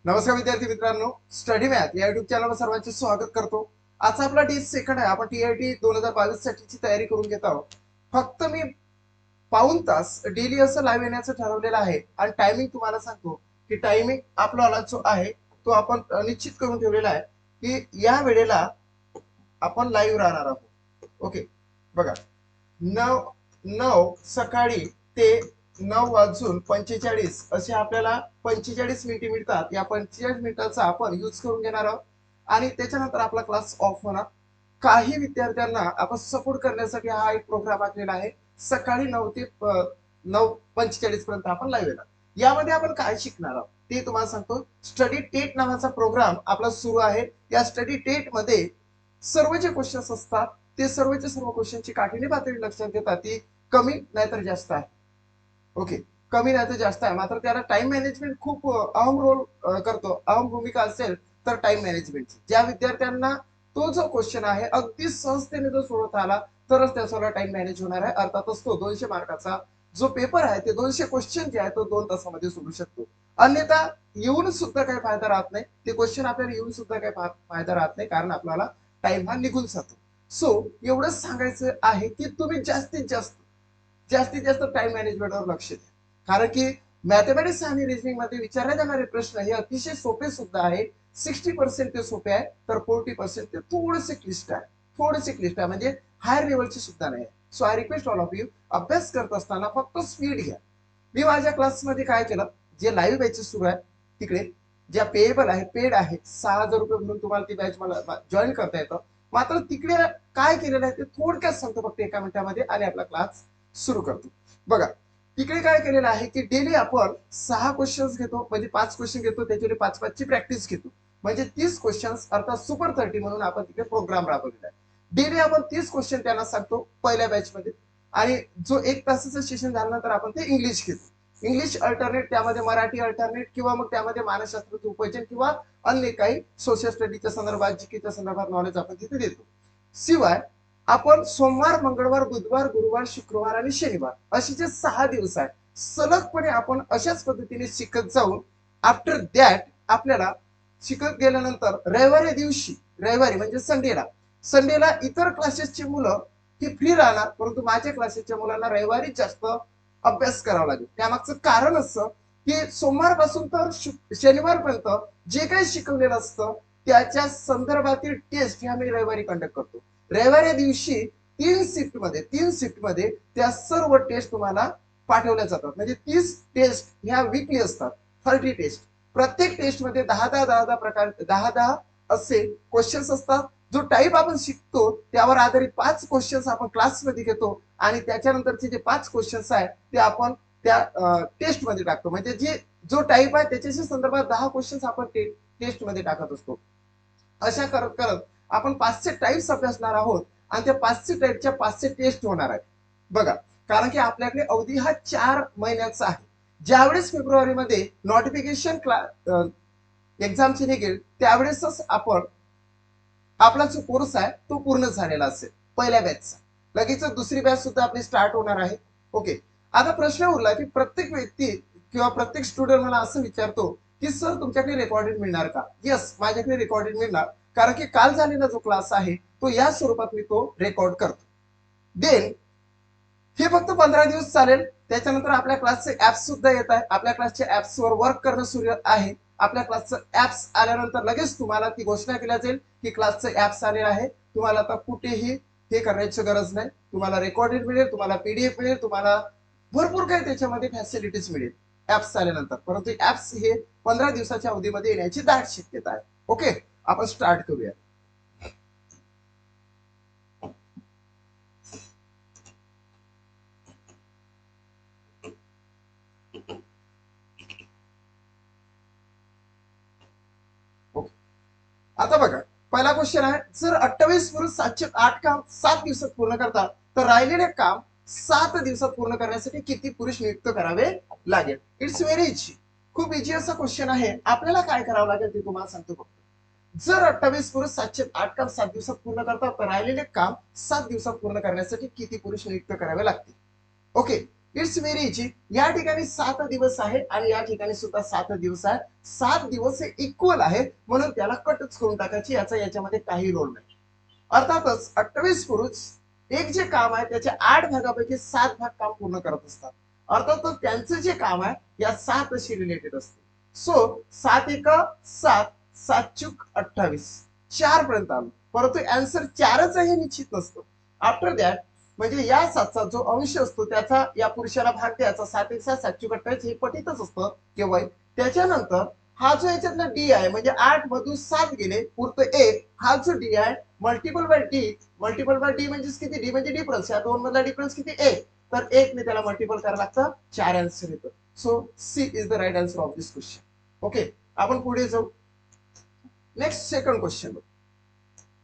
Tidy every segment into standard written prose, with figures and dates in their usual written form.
नमस्कार विद्यार्थी मित्रांनो, स्टडी मॅथ या युट्यूब चॅनलवर सर्वांचे स्वागत करतो। आजचा आपला डी सेकंड आहे। आपण टीआयटी 2022 साठीची तयारी करून घेत आहोत। फक्त मी पाऊण तास डेली असं लाईव्ह येण्याचं ठरवलेलं आहे आणि टायमिंग तुम्हाला सांगतो की टायमिंग आपला जो आहे तो आपण निश्चित करून ठेवलेला आहे की या वेळेला आपण लाईव्ह राहणार आहोत। ओके, बघा, 9 सकाळी ते 9:45 असे आपल्याला 45 मिनिटे मिळतात। या 45 मिनिटाचा आपण यूज करून घेणार आहोत आणि त्याच्यानंतर आपला क्लास ऑफ होणार। काही विद्यार्थ्यांना आपण सपोर्ट करण्यासाठी हा एक प्रोग्राम आखलेला आहे। सकाळी 9 ते 9:45 पर्यंत आपण लाईव्ह येणार। यामध्ये आपण काय शिकणार आहोत ते तुम्हाला सांगतो। स्टडी टेट नावाचा प्रोग्राम आपला सुरू आहे। या स्टडी टेट मध्ये सर्व जे क्वेश्चन्स असतात ते सर्वचे सर्व क्वेश्चनची काठीण्य पातळी लक्षात घेतात ती कमी नाहीतर जास्त आहे। ओके, कमी नाही तर जास्त आहे, मात्र त्याला टाइम मॅनेजमेंट खूप अहम रोल करतो, अहम भूमिका असेल तर टाइम मॅनेजमेंटची। ज्या विद्यार्थ्यांना तो जो क्वेश्चन आहे अगदी सहजतेने जर सोडवता आला तरच त्याचा टाइम मॅनेज होणार आहे। अर्थातच तो 200 मार्काचा जो पेपर आहे ते 200 क्वेश्चन जे आहे तो 2 तासामध्ये सोडू शकतो। अन्यथा येऊन सुद्धा काही फायदा राहत नाही, ते क्वेश्चन आपल्याला येऊन सुद्धा काही फायदा राहत नाही, कारण आपल्याला टाइम हा निघून जातो। सो एवढंच सांगायचं आहे की तुम्ही जास्तीत जास्त टाइम मॅनेजमेंटवर लक्ष द्या, कारण की मॅथमॅटिक्स आणि रिजनिंग मध्ये विचारले जाणारे प्रश्न हे अतिशय सोपे सुद्धा आहे। 60% ते सोपे आहे तर 40% ते थोडेसे क्लिष्ट आहे, म्हणजे हायर लेवलचे सुद्धा नाही। So I request all of you, अभ्यास करत असताना फक्त स्पीड घ्या। मी माझ्या क्लासमध्ये काय केलं, जे लाईव्ह बॅचेस सुरू आहे तिकडे ज्या पेएबल आहे, पेड आहे, 6,000 रुपये म्हणून तुम्हाला ती बॅच मला जॉईन करता येतं। मात्र तिकडे काय केलेलं आहे ते थोडक्यात सांगतो फक्त एका मिनिटामध्ये आणि आपला क्लास सुरू करतो। बघा, तिकडे काय केलेलं आहे की डेली आपण 6 क्वेश्चन्स घेतो, म्हणजे 5 क्वेश्चन घेतो, त्याच्यावर 5-5 ची प्रॅक्टिस घेतो, म्हणजे 30 क्वेश्चन्स अर्थात सुपर 30 म्हणून आपण तिकडे प्रोग्राम राबवलेला आहे। डेली आपण 30 क्वेश्चन त्यांना सांगतो पहिल्या बॅच मध्ये, आणि जो 1 तासाचं सेशन झाल्यानंतर आपण ते इंग्लिश घेतो। इंग्लिश अल्टरनेट, त्यामध्ये मराठी अल्टरनेट, किंवा मग त्यामध्ये मानसशास्त्राचं उपयोजन किंवा अन्य काही सोशल स्टडीच्या संदर्भात, जीकेच्या संदर्भात नॉलेज आपण तिथे देतो। शिवाय आपण सोमवार, मंगळवार, बुधवार, गुरुवार, शुक्रवार आणि शनिवार असे जे 6 दिवस आहेत सलगपणे आपण अशाच पद्धतीने शिकत जाऊन आफ्टर दॅट आपल्याला शिकत गेल्यानंतर रविवारी म्हणजे संडेला इतर क्लासेसची मुलं ही फ्री राहणार, परंतु माझ्या क्लासेसच्या मुलांना रविवारी जास्त अभ्यास करावा लागेल। त्यामागचं कारण असं की सोमवारपासून तर शनिवारपर्यंत जे काही शिकवलेलं असतं त्याच्या संदर्भातील टेस्ट ह्या मी रविवारी कंडक्ट करतो। रविवारी दिवशी 3 शिफ्ट मध्ये त्या सर्व टेस्ट तुम्हाला पाठवल्या जातात, म्हणजे 30 टेस्ट ह्या वीकली असतात। 30 टेस्ट, प्रत्येक टेस्ट मध्ये 10 प्रकार, 10 असे क्वेश्चन्स असतात। जो टाईप आपण शिकतो त्यावर आधारित 5 क्वेश्चन्स आपण क्लासमध्ये घेतो आणि त्याच्यानंतरचे जे 5 क्वेश्चन्स आहेत ते आपण त्या टेस्ट मध्ये टाकतो, म्हणजे जो टाईप आहे त्याच्याशी संदर्भात 10 क्वेश्चन्स आपण टेस्ट मध्ये टाकत असतो। अशा करत करत आपण 500 टाईप्स अभ्यासणार आहोत आणि त्या 500 टाईपच्या 500 टेस्ट होणार आहेत। बघा, कारण की आपल्याकडे अवधी हा 4 महिन्याचा आहे। ज्यावेळेस फेब्रुवारीमध्ये नोटिफिकेशन एक्झामची निघेल त्यावेळेसच आपण आपला जो कोर्स आहे तो पूर्ण झालेला असेल पहिल्या बॅचचा। लगेच दुसरी बॅच सुद्धा आपली स्टार्ट होणार आहे। ओके, आता प्रश्न उरला की प्रत्येक व्यक्ती किंवा प्रत्येक स्टुडंट मला असं विचारतो की सर तुमच्याकडे रेकॉर्डेड मिळणार का? येस, माझ्याकडे रेकॉर्डेड मिळणार, कारण की काल झालेला जो क्लास आहे तो या स्वरूपात मी तो रेकॉर्ड करतो। देन हे फक्त 15 दिवस चालेल, त्याच्यानंतर आपल्या क्लासचे ऍप्स सुद्धा येत आहे। आपल्या क्लासच्या ऍप्सवर वर्क करणं सुरू आहे। आपल्या क्लासचं ऍप्स आल्यानंतर लगेच तुम्हाला ती घोषणा केली जाईल की क्लासचं ऍप्स आले आहे। तुम्हाला आता कुठेही हे करण्याची गरज नाही, तुम्हाला रेकॉर्डेड मिळेल, तुम्हाला पीडीएफ मिळेल, तुम्हाला भरपूर काही त्याच्यामध्ये फॅसिलिटीज मिळेल ऍप्स आल्यानंतर। परंतु ऍप्स हे 15 दिवसाच्या अवधीमध्ये येण्याची दाट शक्यता आहे। ओके, आपण स्टार्ट करूया। ओके, आता बघा, पहिला क्वेश्चन आहे, जर 28 वरून 708 काम 7 दिवसात पूर्ण करतात तर राहिलेले काम 7 दिवसात पूर्ण करण्यासाठी किती पुरुष नियुक्त करावे लागेल? इट्स व्हेरी इझी, खूप इझी असा क्वेश्चन आहे। आपल्याला काय करावं लागेल ते तुम्हाला सांगतो फक्त। जर 28 पुरुष 708 काम 7 दिवसात पूर्ण करतात तर राहिलेले काम 7 दिवसात पूर्ण करण्यासाठी किती पुरुष नियुक्त करावे लागतील? Okay, it's very easy. या ठिकाणी 7 दिवस आहे आणि या ठिकाणी सुद्धा 7 दिवस आहे. 7 दिवस हे इक्वल आहे म्हणून त्याला कटच करून टाकायची, याचा याच्यामध्ये काही रोल नाही. अर्थातच 28 पुरुष एक जे काम आहे त्याच्या 8 भागापैकी 7 भाग काम पूर्ण करत असतात. अर्थातच त्यांचं जे काम आहे या 7 शी रिलेटेड असते. सो 7 एका 7, 7 चूक 28, 4 पर्यंत आलो, परंतु आन्सर 4च आहे हे निश्चित नसतं. आफ्टर दॅट म्हणजे या 7चा जो अंश असतो त्याचा या पुरुषाला भाग द्यायचा. 7 एक 7, 7 चूक 28 हे पटीतच असतं केव्हा. त्याच्यानंतर हा जो याच्यातला डी आहे म्हणजे 8 मधून 7 गेले पुरतं 1, हा जो डी आहे multiple bye D, multiple bye D म्हणजे किती, डी म्हणजे डिफरन्स, या दोन मधला डिफरन्स किती 1, तर 1 ने त्याला मल्टिपल करायला लागतं, 4 आन्सर येतं. So C is the right answer of this question. Okay, आपण पुढे जाऊ. Next second question.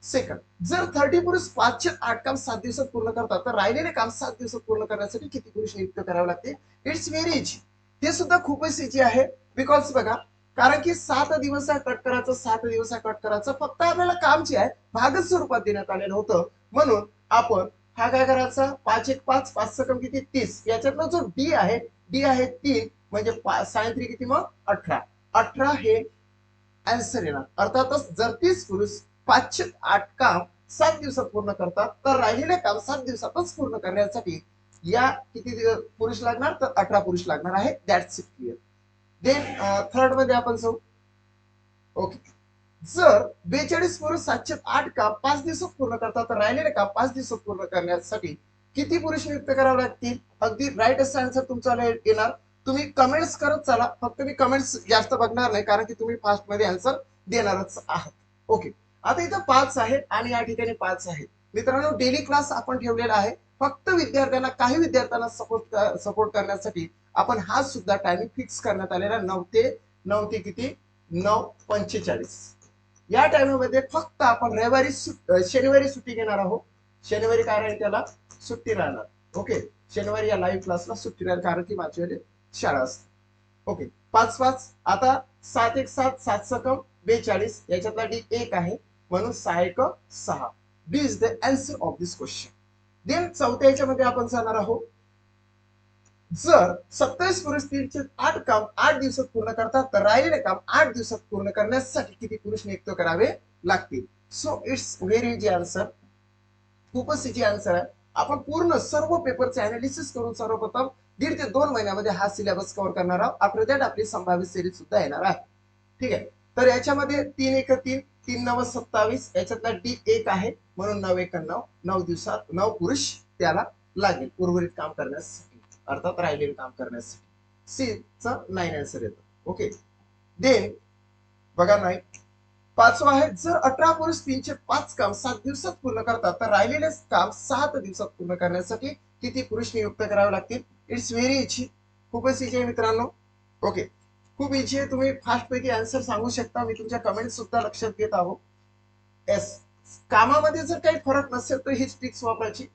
सेकंड, जर 30 पुरुष 508 काम 7 दिवसात पूर्ण करतात तर राहिलेले काम 7 दिवसात पूर्ण करण्यासाठी किती पुरुष नियुक्त करावे लागते. It's very easy. ते सुद्धा खूपच इझी आहे. बिकॉज बघा, कारण की 7 दिवस आहे कट करायचं, 7 दिवस आहे कट करायचं, फक्त आपल्याला काम जे आहे भागच स्वरूपात देण्यात आलेलं होतं. म्हणून आपण हा काय करायचा, 5 एक 5, 5 सकम किती 30, याच्यातला जो डी आहे, डी आहे 3 म्हणजे 6 3 किती मग 18, 18 हे आन्सर येणार. अर्थातच जर 30 पुरुष 508 काम 7 दिवसात पूर्ण करतात तर राहिलेले काम 7 दिवसातच पूर्ण करण्यासाठी या किती पुरुष लागणार, तर 18 पुरुष लागणार आहे. That's it, clear. Then third मध्ये आपण जाऊ. ओके, जर 42 पुरुष 708 काम 5 दिवसात पूर्ण करतात तर राहिलेले काम 5 दिवसात पूर्ण करण्यासाठी किती पुरुष नियुक्त करावे लागतील. अगदी राईट असं आन्सर तुमचा येणार. तुम्ही कमेंट्स करत चला, फक्त मी कमेंट्स जास्त बघणार नाही कारण की तुम्ही फास्ट मध्ये आन्सर देणारच आहात. ओके, आता इथं 5 आहे आणि या ठिकाणी 5 आहे. मित्रांनो, डेली क्लास आपण ठेवलेला आहे फक्त विद्यार्थ्यांना, काही विद्यार्थ्यांना सपोर्ट करण्यासाठी आपण हा सुद्धा टायमिंग फिक्स करण्यात आलेला 9 ते किती 9:45. या टायमिंगमध्ये फक्त आपण रविवारी शनिवारी सुट्टी घेणार आहोत. शनिवारी काय राहील, त्याला सुट्टी राहणार. ओके, शनिवारी या लाईव्ह क्लासला सुट्टी राहील कारण की माझ्याकडे शाळा असते. ओके, 5 5 आता 7 एक 7, 7 सकम 42, याच्यातला डी 1 आहे म्हणून 6 एक 6. D is the answer of this question. Then चौथ्या याच्यामध्ये आपण जाणार आहोत. जर 27 पुरुष 308 काम 8 दिवसात पूर्ण करतात तर राहिलेले काम 8 दिवसात पूर्ण करण्यासाठी किती पुरुष नियुक्त करावे लागतील. So it's very easy answer, खूपच इझी आन्सर आहे. आपण पूर्ण सर्व पेपरचे अनालिसिस करून सर्वप्रथम 1.5 ते 2 महिन्यामध्ये हा सिलेबस कव्हर करणार आहोत. आफ्टर दॅट आपली संभाव्य सिरीज सुद्धा येणार आहे. ठीक आहे, तर याच्यामध्ये 3 एक 3, 3 9 27, याच्यातला डी 1 आहे म्हणून 9 एक 9, 9 दिवसात 9 पुरुष त्याला लागेल उर्वरित काम करण्यासाठी, अर्थात राहिलेले काम करण्यासाठी. सी चा 9 आन्सर येतो. ओके, देन बघा 9 पाचवा आहे, जर 18 पुरुष 305 काम 7 दिवसात पूर्ण करतात तर राहिलेले काम 7 दिवसात पूर्ण करण्यासाठी किती पुरुष नियुक्त करावे लागतील. इट्स व्हेरी इझी, खूपच इझी आहे मित्रांनो. ओके, खूप इझी आहे. तुम्ही फास्ट पैकी आन्सर सांगू शकता. मी तुमच्या कमेंट सुद्धा लक्षात घेत आहोत. एस, कामामध्ये जर काही फरक नसेल तर हीच ट्रिक्स वापरायची.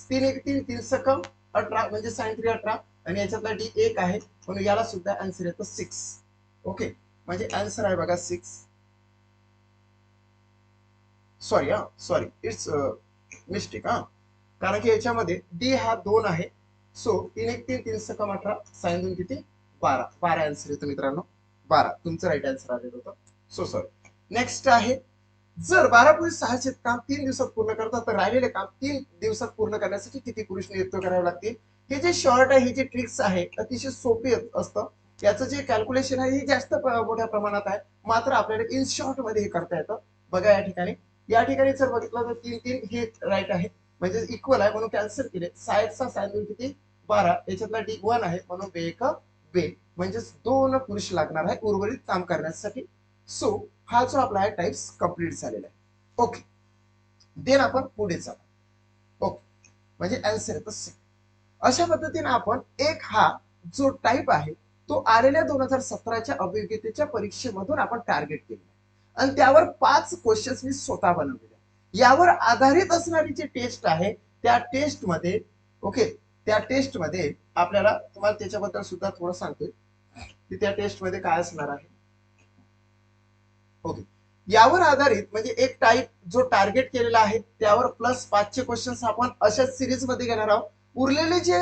3 एक 3, 3 सकम 18 म्हणजे sin 3 18 आणि याच्यातला डी 1 आहे म्हणून याला सुद्धा आन्सर येतो 6. ओके, म्हणजे आन्सर आहे बघा 6. Sorry it's mistake. कारण की याच्यामध्ये डी हा 2 आहे. सो 3 एक 3, 3 सकम 18, sin 2 किती 12, 12 आन्सर येतो मित्रांनो. 12 तुमचं राईट आन्सर आलेलं होतं. So sorry. नेक्स्ट आहे, जर 12 पुरुष 6 काम 3 दिवसात पूर्ण करतात तर राहिलेले काम 3 दिवसात पूर्ण करण्यासाठी किती पुरुष नियुक्त करावे लागतील. हे जे शॉर्ट आहे, हे जे ट्रिक्स आहे अतिशय सोपी असतं. याचं जे कॅल्क्युलेशन आहे हे जास्त मोठ्या प्रमाणात आहे, मात्र आपल्याला इन शॉर्ट मध्ये हे करता येतं. बघा या ठिकाणी जर बघितलं तर 3 3 हे राईट आहे म्हणजे इक्वल आहे म्हणून कॅन्सल केले. 6 sin 2 किती 12, याच्यातला डी 1 आहे म्हणून बे एक बे म्हणजे 2 पुरुष लागणार आहे उर्वरित काम करण्यासाठी. सो हा जो आपला टाइप्स कंप्लीट झालेला आहे. ओके, देन आपण पुढे जाऊ. ओके, म्हणजे आन्सर येतो 6. अशा पद्धतीने आपण एक हा जो टाइप आहे तो आलेल्या 2017च्या अभियोग्यतेच्या परीक्षेमधून आपण टार्गेट केला आणि त्यावर 5 क्वेश्चन्स मी स्वतः बनवलेले. यावर आधारित असणारी जी टेस्ट आहे त्या टेस्ट मध्ये, ओके, त्या टेस्ट मध्ये आपल्याला तुम्हाला त्याच्याबद्दल सुद्धा थोडं सांगतोय की त्या टेस्ट मध्ये काय असणार आहे. ओके, यावर आधारित म्हणजे एक टाइप जो टार्गेट केलेला आहे त्यावर प्लस 5चे क्वेश्चन्स आपण अशाच सिरीज मध्ये घेणार आहोत. उरलेले जे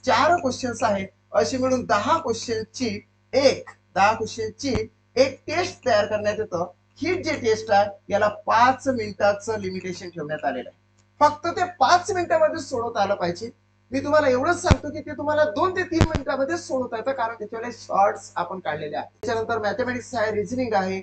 4 क्वेश्चन्स आहे, अशी मिळून 10 क्वेश्चनची एक 10 क्वेश्चनची एक टेस्ट तयार करण्यात येतं. ही जी टेस्ट आहे याला 5 मिनिटाचं लिमिटेशन ठेवण्यात आलेलं आहे. फक्त ते 5 मिनिटांमध्ये सोडवता आलं पाहिजे. मी तुम्हाला एवढंच सांगतो की ते तुम्हाला 2 ते 3 मिनिटांमध्ये सोडवता येतं, कारण त्याच्यावर शॉर्ट्स आपण काढलेले आहेत. त्याच्यानंतर मॅथमॅटिक्स आहे, रिझनिंग आहे.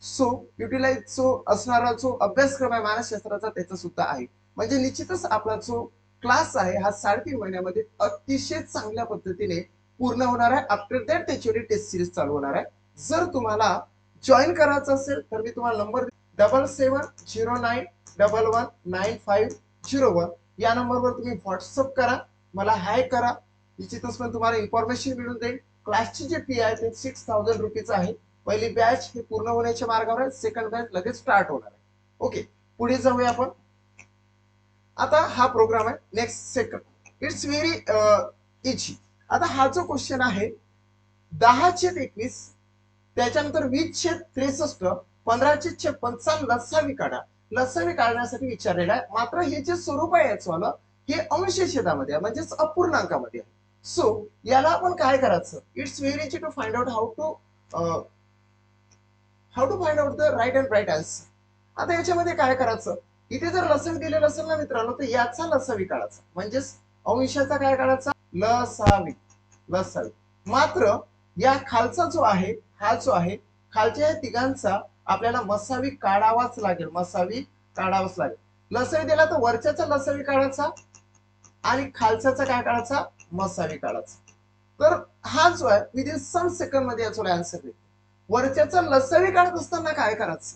सो युटिलाइज जो असणारा जो अभ्यासक्रम आहे मानसशास्त्राचा त्याचा सुद्धा आहे. म्हणजे निश्चितच आपला जो क्लास आहे हा 3.5 महिन्यामध्ये अतिशय चांगल्या पद्धतीने पूर्ण होणार आहे. आफ्टर दॅट त्याची टेस्ट सिरीज चालू होणार आहे. जर तुम्हाला जॉईन करायचं असेल तर मी तुम्हाला नंबर 7709119501 या नंबरवर तुम्ही व्हॉट्सअप करा, मला हाय करा. निश्चितच पण तुम्हाला इन्फॉर्मेशन मिळून जाईल. क्लासची जी फी आहे ते 6000 रुपीज आहे. पहिली बॅच ही पूर्ण होण्याच्या मार्गावर आहे, सेकंड बॅच लगेच स्टार्ट होणार आहे. ओके, पुढे जाऊया आपण. आता हा प्रोग्राम आहे next second. It's very easy. आता हा जो क्वेश्चन आहे 10/21, त्याच्यानंतर 20/63, 15/56 लसावी काढा. लसावी काढण्यासाठी विचारलेला आहे. मात्र हे जे स्वरूप आहे याचं हे अंश छेदामध्ये आहे, म्हणजेच अपूर्णांकामध्ये आहे. सो याला आपण काय करायचं? It's very easy to find out how to find out the right and right answer. आता याच्यामध्ये काय करायचं? इथे जर लसावी दिलेलं असेल ना मित्रांनो, तर याचा लसावी काढायचा, म्हणजेच अंशाचा काय काढायचा? लसावी. लसावी. मात्र या खालचा जो आहे, हा जो आहे खालच्या या तिघांचा आपल्याला मसावी काढावाच लागेल. मसावी काढावाच लागेल. लसावी दिला तर वरच्याचा लसावी काढायचा आणि खालच्याचा काय काढायचा? मसावी काढायचा. तर हा जो आहे विदिन सम सेकंड मध्ये याचा आन्सर येईल. वरच्याचा लसावी काढत असताना काय करायचं?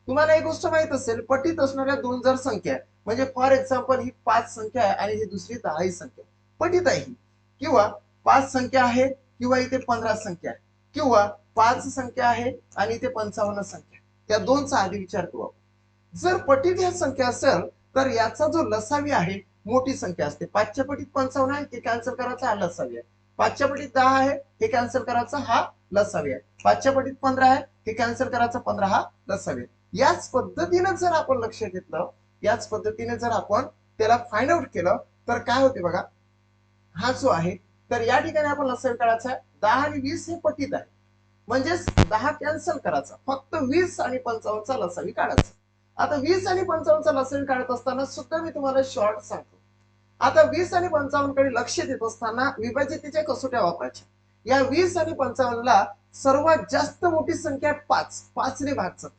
तुम्हाला एक गोष्ट माहित असेल, पटीत असणाऱ्या 2 जर संख्या म्हणजे फॉर एक्झाम्पल ही 5 संख्या आहे आणि ही दुसरी 10 ही संख्या पटीत आहे, किंवा 5 संख्या आहे किंवा इथे 15 संख्या आहे, किंवा 5 संख्या आहे आणि इथे 55 संख्या, त्या दोनचा आधी विचार करू आपण. जर पटीत ह्या संख्या असेल तर याचा जो लसावी आहे मोठी संख्या असते. 5च्या पटीत 55 आहे, ते कॅन्सल करायचा, हा लसावी आहे. 5च्या पटीत 10 आहे, हे कॅन्सल करायचा, हा लसावी आहे. 5च्या पटीत 15 आहे, हे कॅन्सल करायचं, 15 हा लसावी आहे. याच पद्धतीने जर आपण लक्ष घेतलं, याच पद्धतीने जर आपण त्याला फाइंड आउट केलं तर काय होते बघा. हा जो आहे तर या ठिकाणी आपण लसावी काढायचा आहे. 10 आणि 20 हे पटीत आहे, म्हणजेच 10 कॅन्सल करायचा, फक्त 20 आणि 55चा लसावी काढायचा. आता 20 आणि 55चा लसावी काढत असताना सुद्धा मी तुम्हाला शॉर्ट सांगतो. आता 20 आणि 55 कडे लक्ष देत असताना विभाजितीच्या कसोट्या वापरायच्या. या 20 आणि 55ला सर्वात जास्त मोठी संख्या 5. 5 ने भाग जातो.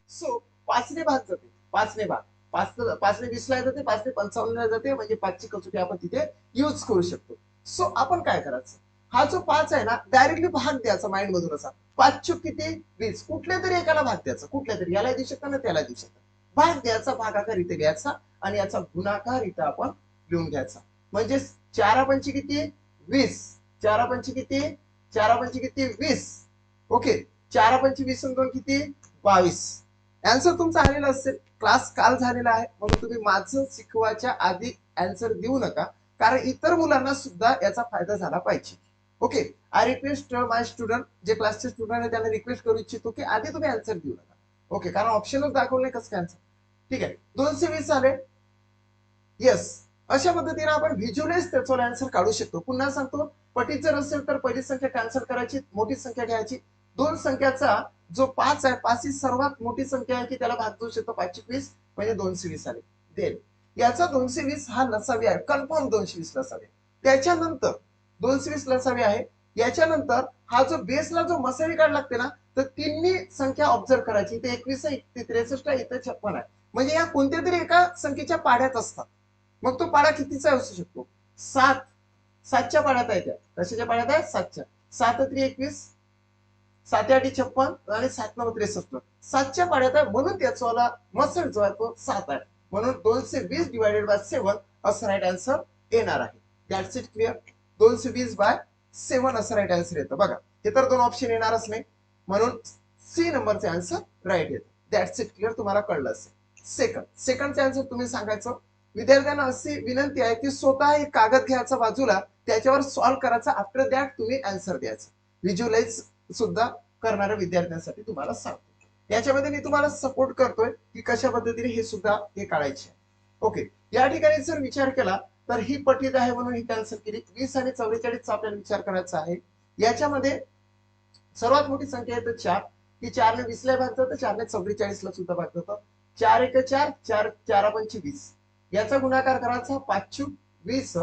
सो 5 ने भाग जाते, 5 ने भाग, 5 ने 20 ला जाते, 5 ने 55 ला जाते, म्हणजे 5 ची कसोटी आपण तिथे यूज करू शकतो. सो आपण काय करायचं? हा जो 5 आहे ना, डायरेक्टली भाग द्यायचा माइंड मधून असा. 5 चूक किती? 20. कुठल्या तरी एकाला भाग द्यायचा, कुठल्या तरी, याला देऊ शकता ना त्याला देऊ शकता. भाग द्यायचा, भागाकार इथे घ्यायचा आणि याचा गुणाकार इथं आपण लिहून घ्यायचा. म्हणजे 4 किती? 20. 4 किती? 4 किती? 20. ओके, 4 20 आणि 2 किती? 22. आन्सर तुमचा आलेला असेल. क्लास काल झालेला आहे म्हणून तुम्ही माझं शिकवायच्या आधी आन्सर देऊ नका, कारण इतर मुलांना सुद्धा याचा फायदा झाला पाहिजे. Okay, I request my student, जे क्लासचे स्टुडंट आहे त्यांना रिक्वेस्ट करू इच्छितो की आधी तुम्ही आन्सर देऊ नका. ओके, कारण ऑप्शनच दाखवले कसं काय आन्सर. ठीक आहे, 220 झाले. येस, अशा पद्धतीने आपण व्हिज्युअलाइज त्याचा आन्सर काढू शकतो. पुन्हा सांगतो, पटीत जर असेल तर पहिली संख्या कॅन्सल करायची, मोठी संख्या घ्यायची. दोन संख्याचा जो 5 आहे, 5 ही सर्वात मोठी संख्या आहे की त्याला भाग देऊ शकतो. 5 20 म्हणजे 220 आले. देन याचा 220 हा लसावी आहे, कन्फर्म 220 लसावी. त्याच्यानंतर 220 लसावी आहे. याच्यानंतर हा जो बेसला जो मसावी काढ लागते ना, तर तिन्ही संख्या ऑब्झर्व करायची. इथे 21 आहे, इथे 63 आहे, इथे 56 आहे. म्हणजे या कोणत्या तरी एका संख्येच्या पाड्यात असतात. मग तो पाडा कितीचा असू शकतो? 7. 7च्या पाड्यात आहे त्या. कशाच्या पाड्यात आहे? 7च्या. 7 3 21, 7 8 56 आणि 7 9 63. 7च्या पाड्यात आहे म्हणून त्याचा मसल जो आहे तो 7 आहे. म्हणून 220 डिवायडेड बाय 7 असं राईट आन्सर येणार आहे. That's it, clear. 220 बाय 7 असं राईट आन्सर येतं. बघा, हे तर 2 ऑप्शन येणारच नाही, म्हणून सी नंबरचे आन्सर राईट येतं. That's it, clear. तुम्हाला कळलं असेल. सेकंडचे आन्सर तुम्ही सांगायचं. विद्यार्थ्यांना अशी विनंती आहे की स्वतः एक कागद घ्यायचा बाजूला, त्याच्यावर सॉल्व्ह करायचा. आफ्टर दॅट तुम्ही आन्सर द्यायचं. व्हिज्युअलाइज सुद्धा करणाऱ्या विद्यार्थ्यांसाठी तुम्हाला सांगतो. याच्यामध्ये मी तुम्हाला सपोर्ट करतोय की कशा पद्धतीने हे सुद्धा हे काढायचे. ओके, या ठिकाणी जर विचार केला तर ही पटीत आहे म्हणून ही कॅन्सल केली. 20 आणि 44चा आपल्याला विचार करायचा आहे. याच्यामध्ये सर्वात मोठी संख्या आहे तर 4, की 4 ने 20 ला भाग जातं, 4 ने 44 ला सुद्धा भाग जातं. 4 एक 4, 4 4 पंचे 20, याचा गुणाकार करायचा 5 चूक 20.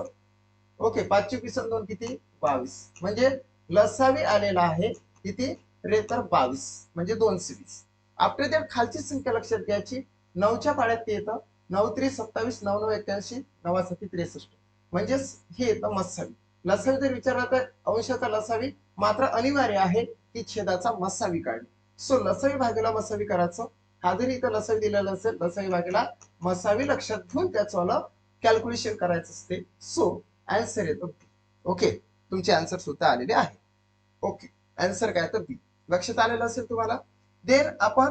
ओके, 5 चूक 20 2 किती 22, म्हणजे लसावी आलेला आहे किती रे तर 22 म्हणजे 220. आफ्टर दॅट खालची संख्या लक्षात घ्यायची. 9च्या पाड्यात ते येतं 9 3 27, 9 9 81, 9 7 63, म्हणजेच हे येतं मस्सावी. लसावी जर विचारला तर अंशाचा लसावी, मात्र अनिवार्य आहे की छेदाचा मस्सावी काढणे. सो लसावी भागेला मस्सावी करायचं. हा जरी इथं लसावी दिलेला असेल, लसावी भागेला मस्सावी लक्षात घेऊन त्याचं कॅल्क्युलेशन करायचं असते. सो आन्सर येतो बी. ओके, तुमचे आन्सर सुद्धा आलेले आहे. ओके, आन्सर काय तर बी लक्षात आलेलं असेल तुम्हाला. देन आपण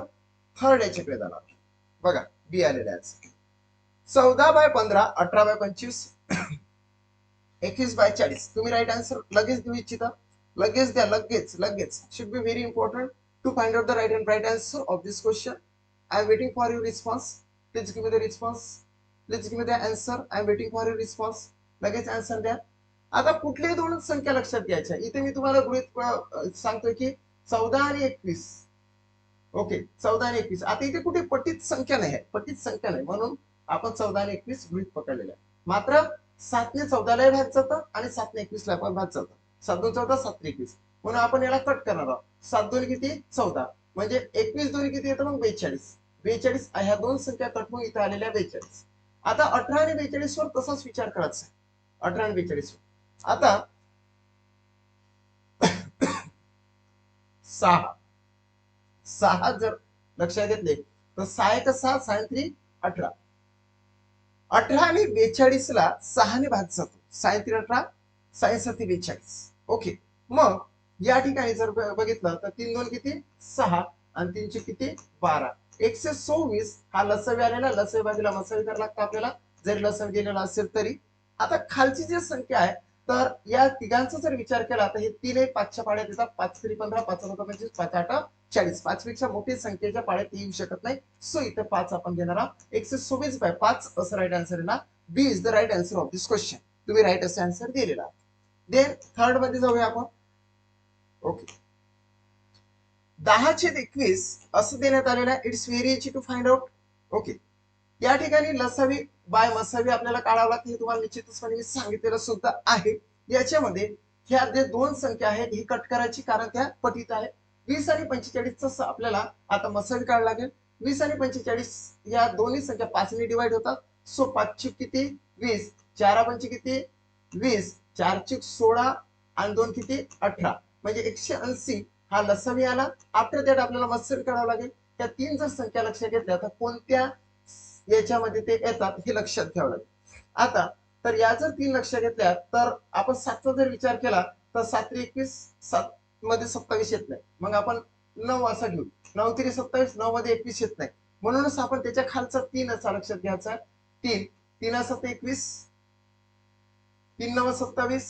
थर्ड याच्याकडे जाणार. बघा बी आलेले आन्सर. 14/15, 18/25, 21/40. तुम्ही राईट आन्सर लगेच देऊ इच्छिता, लगेच द्या, लगेच लगेच. Should be very important to find out the right and right answer of this question. I am waiting for your response. Please give me the response. Please give me the answer. I am waiting for your response. लगेच answer द्या. आता कुठल्याही दोन संख्या लक्षात घ्यायच्या. इथे मी तुम्हाला गृहीत सांगतोय की 14 आणि 21. ओके, 14 आणि 21. आता इथे कुठे पटीत संख्या नाही आहे, पटीत संख्या नाही म्हणून आपण 14 आणि 21 गृहीत पकडलेलं आहे. मात्र 7 ने 14 ला भाग जातं आणि 7 ने 21 ला पण भाग जातं. 7 2 14, 7 3 21, म्हणून आपण याला कट करणार आहोत. 7 2 किती 14, म्हणजे 21 2 किती येतं मग 42. 42 ह्या दोन संख्या कट होऊन इथे आलेल्या 42. आता 18 आणि 42 वर तसाच विचार करायचा आहे. 18 आणि 42 वर आता 6 जर लक्षात घेतले तर 6 1 6, 6 3 18. 18 आणि 42 ला 6 ने भाग जातो. 6 3 18, 6 7 42. ओके, मग या ठिकाणी जर बघितलं तर 3 2 किती 6 आणि 3 चे किती 12. 124 हा लसावी आलेला. लसावी भागीला मसावी करायला लागतं आपल्याला, जरी लसावी दिलेला असेल तरी. आता खालची जी संख्या आहे तर या तिघांचा जर विचार केला तर हे 3 1 5च्या पाड्यात येतात. 5 3 15, 5 9 25, 5 8 40. 5 पेक्षा मोठी संख्येच्या पाड्यात येऊ शकत नाही. सो इथे 5 आपण घेणार आहोत. 124/5 असं राईट आन्सर आहे ना. B is the right answer of this question. तुम्ही राईट असे आन्सर दिलेला. देन थर्ड मध्ये जाऊया आपण. ओके, 10/21 असं देण्यात आलेलं आहे. It's very easy to find out. Okay, या ठिकाणी लसावी बाय मसावी आपल्याला काढावं लागतं. हे तुम्हाला निश्चितपणे मी सांगितलेलं सुद्धा आहे. याच्यामध्ये ह्या जे दोन संख्या आहेत ही कट करायची, कारण त्या पटीत आहे. 20 आणि 45 आपल्याला आता मसावी काढावं लागेल. 20 आणि 45 या दोन्ही संख्या 5 ने डिवाइड होतात. सो 5 चूक किती 20, 4 पंचे किती 20, 4 चूक 16 आणि 2 किती 18, म्हणजे 180 हा लसावी आला. आफ्टर दॅट आपल्याला मसावी काढावं लागेल. त्या तीन जर संख्या लक्षात घेतल्या तर कोणत्या याच्यामध्ये ते येतात हे लक्षात घ्यावं लागेल. आता तर या जर 3 लक्षात घेतल्या तर आपण 7चा जर विचार केला तर 7 21, 7 मध्ये 27 येत नाही, मग आपण 9 असा घेऊ. 9 3 27, 9 मध्ये 21 येत नाही, म्हणूनच आपण त्याच्या खालचा 3 असा लक्षात घ्यायचा. 3 3 7 21, 3 9 27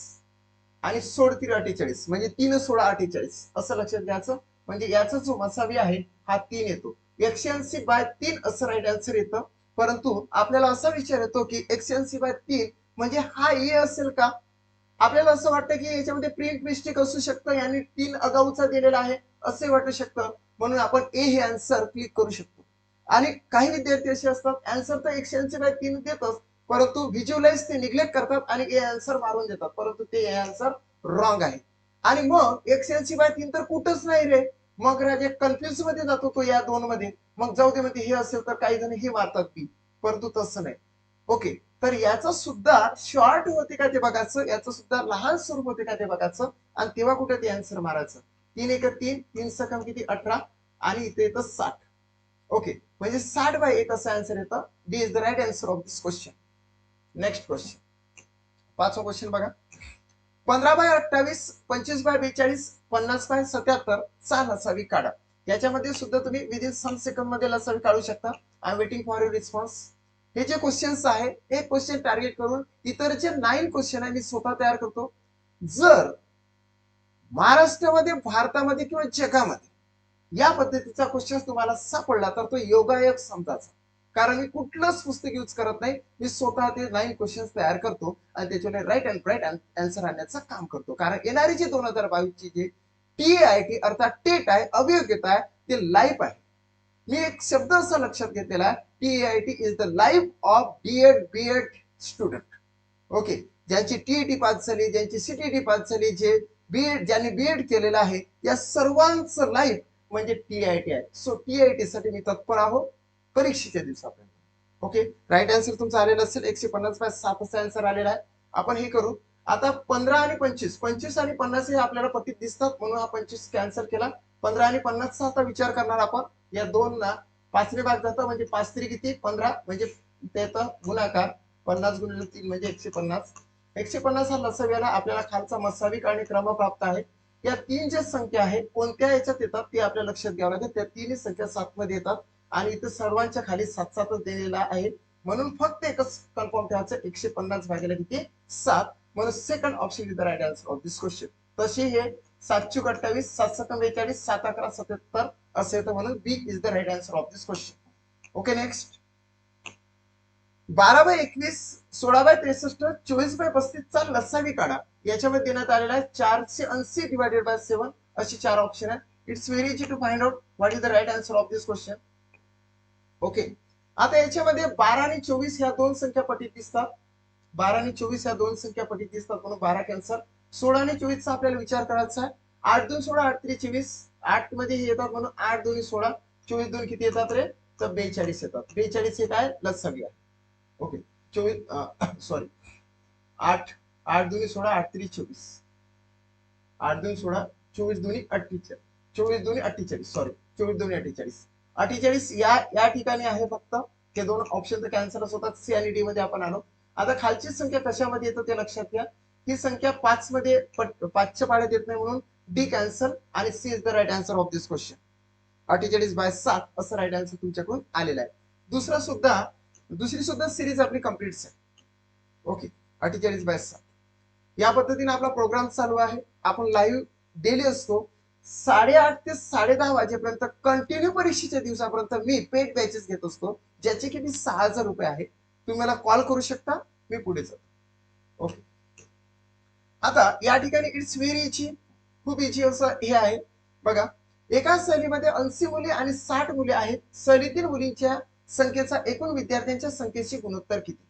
आणि 16 3 48, म्हणजे 3 16 48 असं लक्षात घ्यायचं. म्हणजे याचा जो मसावी आहे हा 3 येतो. 180/3 असं राईट आन्सर येतं. परंतु आपल्याला असा विचार येतो की 180/3 म्हणजे हा ए असेल का. आपल्याला असं वाटतं की याच्यामध्ये प्रिंट मिस्टेक असू शकतं, यांनी 3 अगाऊचा दिलेला आहे असे वाटू शकतं, म्हणून आपण ए हे आन्सर क्लिक करू शकतो. आणि काही विद्यार्थी असे असतात आन्सर तर 180/3 देतात, परंतु व्हिज्युअलाइज ते निग्लेक्ट करतात आणि ए आन्सर मारून देतात, परंतु ते ए आन्सर रॉंग आहे. आणि मग 180/3 तर कुठंच नाही रे, मग राजे कन्फ्युज मध्ये जातो तो या दोन मध्ये. मग जाऊ दे मध्ये हे असेल तर काही जण हे मारतात बी, परंतु तसं नाही. ओके, तर याचं सुद्धा शॉर्ट होते का ते बघायचं, याचं सुद्धा लहान स्वरूप होते का ते बघायचं, आणि तेव्हा कुठे ते आन्सर मारायचं. 3 1 3, 3 सकम किती 18 आणि इथे येतं 60. ओके, म्हणजे 60/1 असं आन्सर येतं. D is the right answer of this question. Next question, पाचवा क्वेश्चन बघा. 15/28, 25/42, 50/77 चा लसावी काढा. याच्यामध्ये सुद्धा तुम्ही विदिन सम सेकंड मध्ये लसावी काढू शकता. I am waiting for your response. हे जे क्वेश्चन्स आहे हे क्वेश्चन टार्गेट करून इतर जे 9 क्वेश्चन आहे मी स्वतः तयार करतो. जर महाराष्ट्रामध्ये, भारतामध्ये किंवा जगामध्ये या पद्धतीचा क्वेश्चन तुम्हाला सापडला तर तो योगायोग समजायचा. कारण मी कुठलंच पुस्तक यूज करत नाही, मी स्वतः ते 9 क्वेश्चन्स तयार करतो आणि त्याच्यावर राईट आन्सर आणण्याचं काम करतो. कारण येणारी जी 2022 ची जी TAIT अर्थात टेट आहे, अभियोग्यता आहे, ते लाईफ आहे. मी एक शब्द असा लक्षात घेतलेला आहे, TAIT is the life of BEd student. Okay, ज्यांची TET पास झाली, ज्यांची CTET पास झाली, जे ज्यांनी बीएड केलेलं आहे, या सर्वांचं लाईफ म्हणजे TIT आहे. सो TIT साठी मी तत्पर आहोत परीक्षेच्या दिवसापर्यंत. ओके, राईट आन्सर तुमचा आलेला असेल 150/7 असा आन्सर आलेला आहे. आपण हे करू आता 15 आणि 25 आणि 50 हे आपल्याला पटीत दिसतात म्हणून हा 25 कॅन्सल केला. 15 आणि 50 चा आता विचार करणार आपण. या दोन ना 5 ने भाग जातं म्हणजे 5 3 किती 15 म्हणजे त्याचा गुणाकार 50 गुणिले 3 म्हणजे 150. 150 हा लसव्याला आपल्याला खालचा मसाविक आणि क्रमप्राप्त आहे. या तीन ज्या संख्या आहेत कोणत्या याच्यात येतात ते आपल्या लक्षात घ्यावं लागेल. त्या तिन्ही संख्या 7 मध्ये येतात आणि इथे सर्वांच्या खाली 7-7च दिलेला आहे म्हणून फक्त एकच कन्फर्म ठेवायचं 150 भागिले किती 7. म्हणून second option is the right answer of this question. तशी हे 7-28 7-42 7-11-77 असे येतं म्हणून B is the right answer of this question. Okay, next 12/21 16/63 24/35 चा लसावी काढा. याच्यामध्ये देण्यात आलेला आहे 480 डिवायडेड बाय 7 अशी 4 ऑप्शन आहेत. It's very easy to find out what is the right answer of this question. Okay, आता याच्यामध्ये 12 आणि 24 ह्या दोन संख्या पटीत दिसतात. 12 आणि 24 ह्या दोन संख्या पटीत दिसतात म्हणून 12 कॅन्सल. 16 आणि 24 चा आपल्याला विचार करायचा आहे. 8 2 16 8 3 24 8 मध्ये हे येतात म्हणून 8 2 16 24 2 किती येतात रे तर 42 येतात. 42 हे काय लसावी आहे. ओके, 24 सॉरी 8 8 2 16 8 3 24 8 2 16 24 2 48 24 2 48 सॉरी 24 2 48 48 या ठिकाणी आहे फक्त. हे दोन ऑप्शन तर कॅन्सलच होतात. सी आणि डी मध्ये आपण आलो. आता खालची संख्या कशामध्ये येतं ते लक्षात घ्या. ही संख्या 5 मध्ये 5च्या पाड्यात येत नाही म्हणून डी कॅन्सल आणि C is the right answer of this question. 48/7 असं राईट आन्सर तुमच्याकडून आलेला आहे. दुसरी सुद्धा सिरीज आपली कम्प्लीट आहे. ओके, 48/7 या पद्धतीने आपला प्रोग्राम चालू आहे. आपण लाईव्ह डेली असतो 8:30 ते 10:30 वाजेपर्यंत कंटिन्यू परीक्षेच्या दिवसापर्यंत मी पेड बॅचेस घेत असतो ज्याचे किती 6,000 रुपये आहे. तुम्ही मला कॉल करू शकता, मी पुढे जातो. ओके, आता या ठिकाणी इट्स व्हेरी इझी, खूप इझी असं हे आहे बघा. एका सहलीमध्ये 80 मुले आणि 60 मुले आहेत. सहलीतील मुलींच्या संख्येचा एकूण विद्यार्थ्यांच्या संख्येशी गुणोत्तर किती.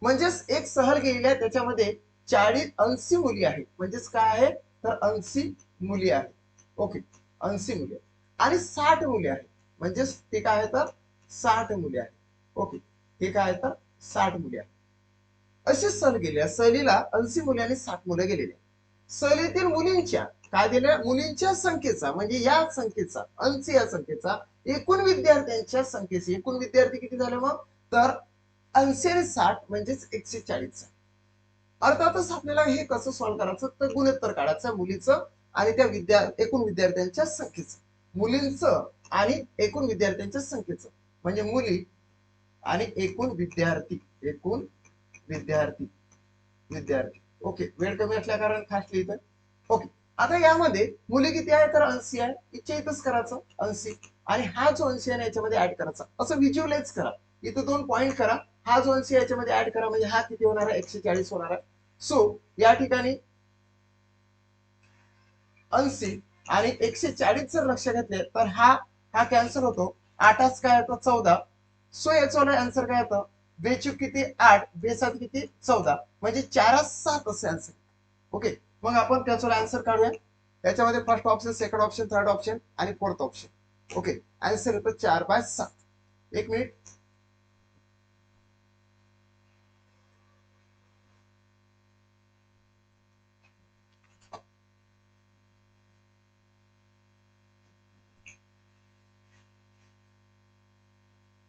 म्हणजेच एक सहल गेलेली आहे त्याच्यामध्ये 80 मुली आहेत. म्हणजेच काय आहे तर 80 मुली आहेत. ओके, 80 मुले आणि 60 मुले आहेत. म्हणजेच ते काय आहे तर 60 मुले आहेत. ओके, हे काय आहे तर 60 मुले आहेत. अशी सहल गेली. सहलीला 80 मुले आणि 60 मुले गेलेली. सहलीतील मुलींच्या काय दिल्या मुलींच्या संख्येचा म्हणजे या संख्येचा 80 या संख्येचा एकूण विद्यार्थ्यांच्या संख्येचे एकूण विद्यार्थी किती झाले मग तर 80 आणि 60 म्हणजेच 140. अर्थातच आपल्याला हे कसं सॉल्व्ह करायचं तर गुणोत्तर काढायचं मुलीचं आणि त्या एकूण विद्यार्थ्यांच्या संख्येचं. मुलींचं आणि एकूण विद्यार्थ्यांच्या संख्येचं म्हणजे मुली आणि एकूण विद्यार्थी विद्यार्थी. ओके, वेळ कमी असल्या कारण फास्ट लिहितोय. ओके, आता यामध्ये मुली किती आहे तर 80 आहे. इच्छा इथंच करायचं 80 आणि हा जो 80 आहे याच्यामध्ये ऍड करायचा. असं व्हिज्युअलाइज करा. इथं 2 पॉइंट करा. हा जो 80 याच्यामध्ये ऍड करा म्हणजे हा किती होणार आहे 140 होणार आहे. सो या ठिकाणी 80 आणि 140 जर लक्ष घेतले तर हा कॅन्सल होतो. 8 काय येतो 14. सो याचा आन्सर काय येतं बेचूक किती 8 बेसात किती 14 म्हणजे 4-7 असे आन्सर. ओके, मग आपण त्याचा आन्सर काढूया. याच्यामध्ये first option second option third option आणि फोर्थ ऑप्शन. ओके, आन्सर येतो 4/7. एक मिनिट.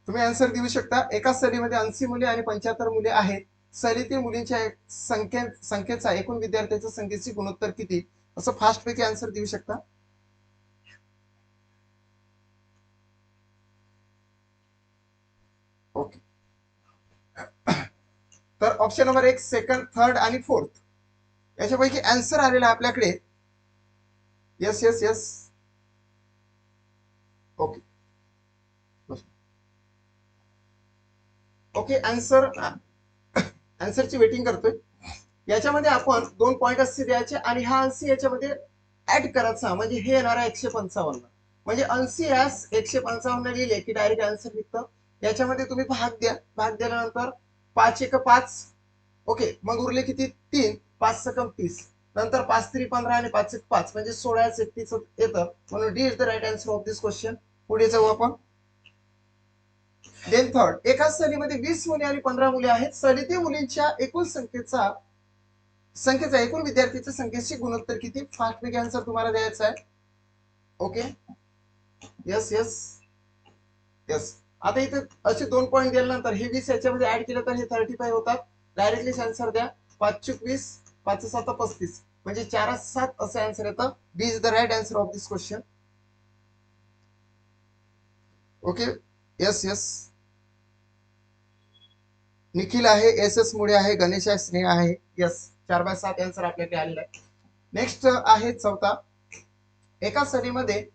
तुम्ही आन्सर देऊ शकता. एका सहलीमध्ये 80 मुले आणि 75 मुले आहेत. सहलीतील मुलींच्या संख्येचा एकूण विद्यार्थ्यांच्या संख्येची गुणोत्तर किती असं फास्ट पैकी आन्सर देऊ शकता. ओके, तर ऑप्शन नंबर 1 सेकंड थर्ड आणि फोर्थ याच्यापैकी आन्सर आलेला आपल्याकडे yes yes yes. Okay, okay, आन्सरची वेटिंग करतोय. याच्यामध्ये आपण 2 पॉईंट 80 द्यायचे आणि हा 80 याच्यामध्ये ऍड करायचा, म्हणजे हे येणार आहे 155. म्हणजे 80 यास 155 लिहिले की डायरेक्ट आन्सर निघतं. याच्यामध्ये तुम्ही भाग द्या, भाग दिल्यानंतर 5 एक 5. ओके, मग उरले किती? 3. 5 सकम 30. नंतर 5 3 15 आणि 5 एक 5 म्हणजे 16 31 येतं. म्हणून D is the right answer of this question. पुढे जाऊ आपण. देन थर्ड, एकाच सहलीमध्ये 20 मुले आणि 15 मुले आहेत. सहलीतील मुलींच्या संख्येचा एकूण विद्यार्थीच्या संख्येशी गुणोत्तर किती? फास्ट पैकी आन्सर तुम्हाला द्यायचा आहे. Okay, yes yes yes. आता इथे असे 2 पॉईंट दिल्यानंतर हे 20 याच्यामध्ये ऍड केलं तर हे 35 होतात. डायरेक्टली आन्सर द्या. 5 चूक 20, 5 7 35 म्हणजे 4 7 असं आन्सर येतं. B is the right answer of this question. Okay, yes yes. Nikhil आहे, एस एस मुळे आहे, गणेश आहे, स्नेह आहे. यस, 4/7 आन्सर आपल्याकडे आलेला आहे. नेक्स्ट आहे चौथा. एका सरीमध्ये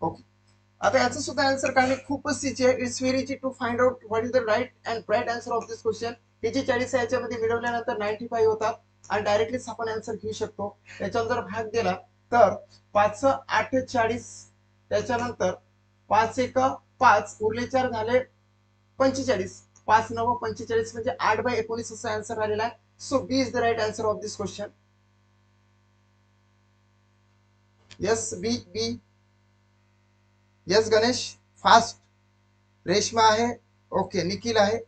ओके, आता याचं सुद्धा आन्सर काढणे खूपच इझी आहे. It's very easy to find out what is the right and right answer of this question. हे जे 40 आहे याच्यामध्ये मिळवल्यानंतर 95 होतात आणि डायरेक्टलीच आपण आन्सर घेऊ शकतो. त्याच्यावर जर भाग दिला तर 5 8 40, त्याच्यानंतर 5 1 5, उरले 4 झाले 45, 5 9 45 म्हणजे 8/19 असा आन्सर आलेला आहे. So B is the right answer of this question. Yes, B B. Yes Ganesh, fast. Reshma आहे. ओके, निखिल आहे.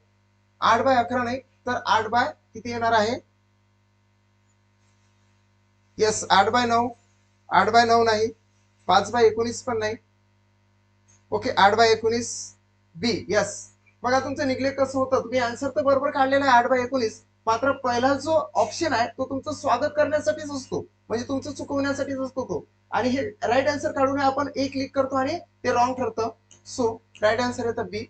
8/11 नाही तर 8 बाय किती येणार आहे? यस, 8/9. 8/9 नाही, 5/19 पण नाही. ओके, 8/19 बी. यस, बघा तुमचं निग्लेक्ट कसं होतं. तुम्ही आन्सर तर बरोबर काढलेला आहे 8/19, मात्र पहिला जो ऑप्शन आहे तो तुमचं स्वागत करण्यासाठीच असतो, म्हणजे तुमचं चुकवण्यासाठीच असतो तो. आणि हे राईट आन्सर काढून आपण एक क्लिक करतो आणि ते रॉंग ठरतं. सो राईट आन्सर येतं बी.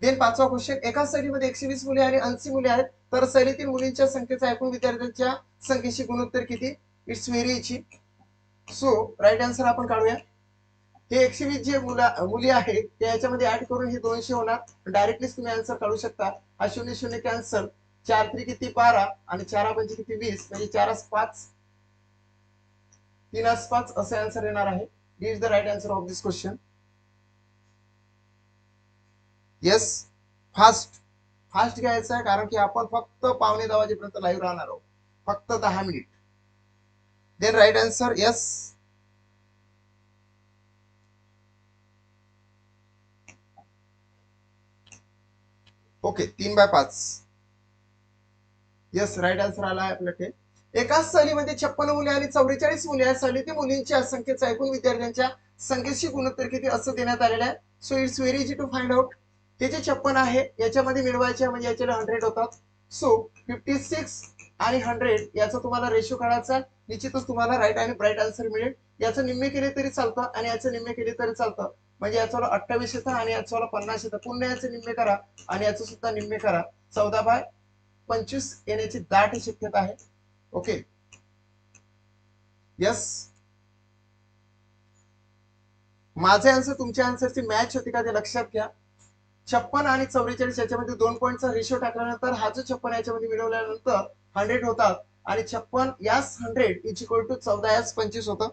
Then 5वा question. एका सहलीमध्ये 120 मुले आणि 80 मुले आहेत, तर सहलीतील मुलींच्या संख्येचा एकूण विद्यार्थ्यांच्या संख्येशी गुणोत्तर किती? It's very easy. So right answer आपण काढूया. हे 120 जे मुली आहेत ते याच्यामध्ये ऍड करून हे 200 होणार. डायरेक्टली तुम्ही आन्सर काढू शकता. हा 0 0 कॅन्सल. 4 3 किती 12 आणि 4 5 किती 20 म्हणजे 4 5 3 5 असे आन्सर येणार आहे. D is the right answer of this question. Yes, fast fast घ्यायचं आहे, कारण की आपण फक्त 9:15 वाजेपर्यंत लाईव्ह राहणार आहोत, फक्त 10 minute. Then right answer yes. Okay, 3/5. Yes, right answer आला आहे आपल्याकडे. एकाच सहलीमध्ये 56 मुले आणि 44 मुले आहेत. सहलीतील मुलींच्या संख्येचा एकूण विद्यार्थ्यांच्या संख्येशी गुणोत्तर किती असं देण्यात आलेलं आहे. So it's very easy to find out. हे जे 56 आहे याच्यामध्ये मिळवायचे म्हणजे याच्याला 100 होतात. सो 56 आणि 100 याचा तुम्हाला रेशो काढायचा. निश्चितच तुम्हाला राईट आणि ब्राईट आन्सर मिळेल. याचं निम्मे केले तरी चालतं आणि याचं निम्मे केले तरी चालतं. म्हणजे याच्याला 28 येतं आणि याच्याला 50 येतं. पुन्हा याचे निम्मे करा आणि याचं सुद्धा निम्मे करा. 14/25 येण्याची दाट शक्यता आहे. Okay, yes. माझे आन्सर तुमच्या आन्सरची मॅच होती का ते लक्षात घ्या. 56 आणि 44 याच्यामध्ये 2 पॉईंटचा रेशो टाकल्यानंतर हा जो 56 याच्यामध्ये मिळवल्यानंतर 100 होतात आणि 56 यास 100 इज इक्वल टू 14 यास 25 होतं.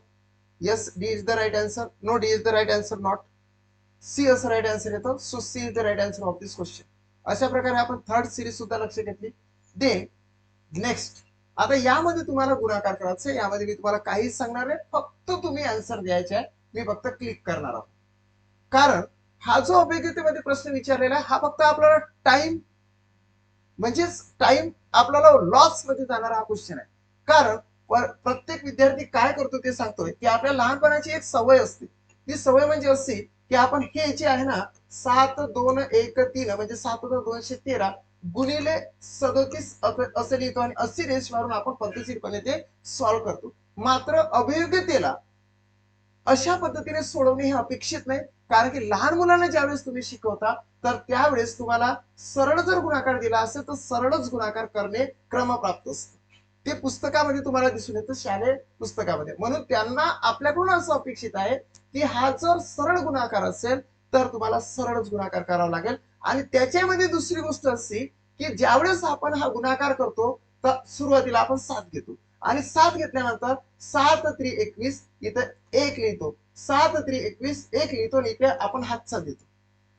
Yes, D is the right answer. No, D is the right answer not. C असं राईट आन्सर येतं. So C is the right answer of this question. अशा प्रकारे आपण थर्ड सिरीज सुद्धा लक्ष घेतली. देन नेक्स्ट, आता यामध्ये तुम्हाला गुणाकार करायचा. यामध्ये मी तुम्हाला काहीच सांगणार नाही, फक्त तुम्ही आन्सर द्यायचे आहे. मी फक्त क्लिक करणार आहोत, कारण हा जो अभिज्ञतेमध्ये प्रश्न विचारलेला आहे हा फक्त आपल्याला टाइम म्हणजेच टाइम आपल्याला लॉस मध्ये जाणारा हा क्वेश्चन आहे. कारण प्रत्येक विद्यार्थी काय करतो ते सांगतोय की आपल्या लहानपणाची एक सवय असते. ती सवय म्हणजे अशी की आपण हे जे आहे ना 7 2 1 3 म्हणजे 7/213 गुणिले 37 असं लिहितो आणि अशी रेश मारून आपण पद्धतशीरपणे ते सॉल्व्ह करतो. मात्र अभियोग्यतेला अशा पद्धतीने सोडवणे हे अपेक्षित नाही, कारण की लहान मुलांना ज्यावेळेस तुम्ही शिकवता तर त्यावेळेस तुम्हाला सरळ जर गुणाकार दिला असेल तर सरळच गुणाकार करणे क्रमप्राप्त असतं. ते पुस्तकामध्ये तुम्हाला दिसून येतं, शालेय पुस्तकामध्ये. म्हणून त्यांना आपल्याकडून असं अपेक्षित आहे की हा जर सरळ गुणाकार असेल तर तुम्हाला सरळच गुणाकार करावा लागेल. आणि त्याच्यामध्ये दुसरी गोष्ट असते की ज्यावेळेस आपण हा गुणाकार करतो तर सुरुवातीला आपण 7 घेतो आणि 7 घेतल्यानंतर 7 3 21 इथं 1 लिहितो, 7 3 21 1 लिहितो आणि इथे आपण हातचा देतो.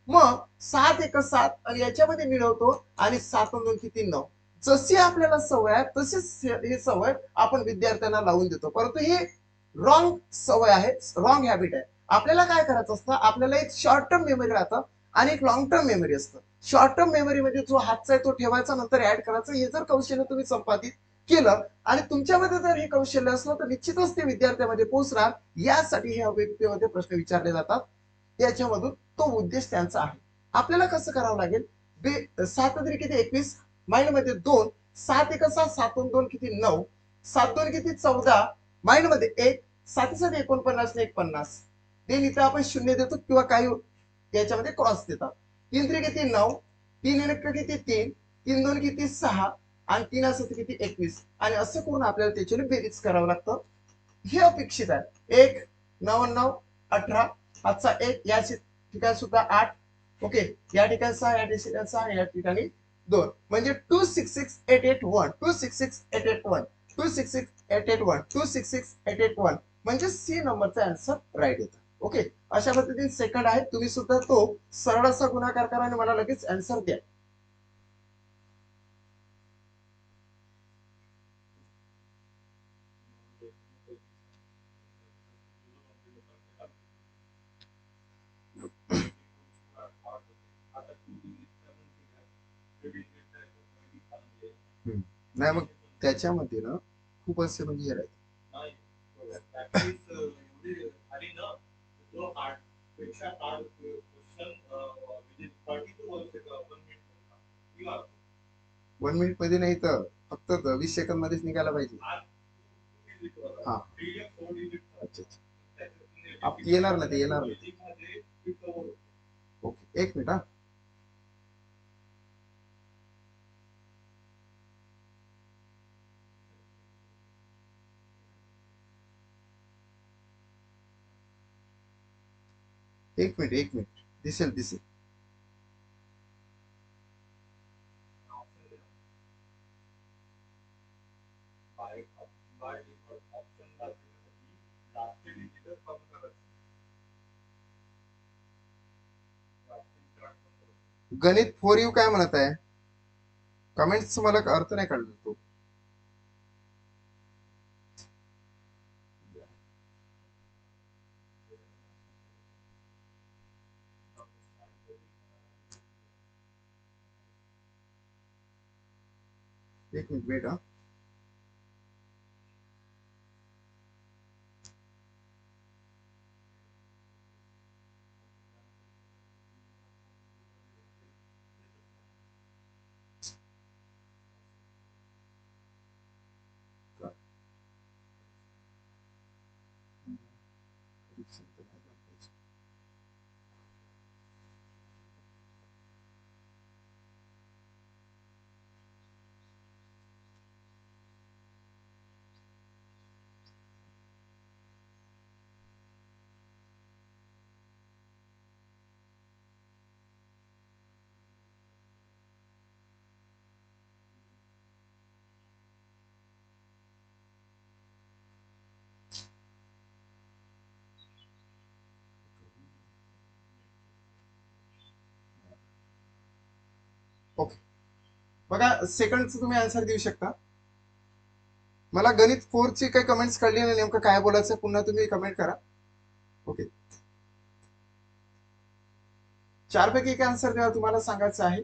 मग 7 1 7 आणि याच्यामध्ये मिळवतो आणि 7 2 किती 9. जशी आपल्याला सवय आहे तशीच ही सवय आपण विद्यार्थ्यांना लावून देतो, परंतु ही रॉंग सवय आहे, रॉंग हॅबिट आहे. आपल्याला काय करायचं असतं, आपल्याला एक शॉर्ट टर्म मेमरी राहतं आणि एक लॉंग टर्म मेमरी असतं. शॉर्ट टर्म मेमरी मध्ये जो हातचा आहे तो ठेवायचा, नंतर ऍड करायचं. हे जर कौशल्य तुम्ही संपादित केलं आणि तुमच्यामध्ये जर हे कौशल्य असलं तर निश्चितच ते विद्यार्थ्यामध्ये पोहोचणार. यासाठी हे अभिव्यक्तीमध्ये प्रश्न विचारले जातात, त्याच्यामधून तो उद्देश त्यांचा आहे. आपल्याला कसं करावं लागेल, 7 3 किती 21, माइंड मध्ये 2, 7 1 7, 7 2 किती 9, 7 2 किती 14, माइंड मध्ये 1, 7 7 49 ने 1 50. देन इथं आपण शून्य देतो किंवा काही याच्यामध्ये क्रॉस देतात. 3 3 किती 9, 3 1 किती 3, 3 2 किती 6 आणि 3 7 किती 21. आणि असं करून आपल्याला त्याची बेरीज करावं लागतं. हे अपेक्षित आहे. 1 9 9 18, हातचा 1, या ठिकाणी सुद्धा 8. ओके, या ठिकाणी 6, या ठिकाणी 6, या ठिकाणी 2, म्हणजे 266881, 266881, 266881, 266881 म्हणजे सी नंबरचा आन्सर राईट येतो. ओके, अशा पद्धतीने सेकंड आहे. तुम्ही सुद्धा तो सरळ असा गुणाकार करा आणि मला लगेच आन्सर द्या. नाही मग त्याच्यामध्ये ना खूप असे म्हणजे हे वन मिनिट मध्ये नाही तर फक्त 20 सेकंद मध्येच निघायला पाहिजे. हा, अच्छा, येणार ना, ते येणार ना. ओके, एक मिनिट हा. एक मिनिट दिसेल दिसेल. गणित 4U काय म्हणत आहे? कमेंट्स मला अर्थ नाही कळला तो. एक मिनिट वेट हा. ओके, बघा सेकंडचं तुम्ही आन्सर देऊ शकता. मला गणित 4 ची काही कमेंट्स कळली नाही, नेमकं काय बोलायचं पुन्हा तुम्ही कमेंट करा. ओके, 4 पैकी एक आन्सर द्या, तुम्हाला सांगायचं आहे.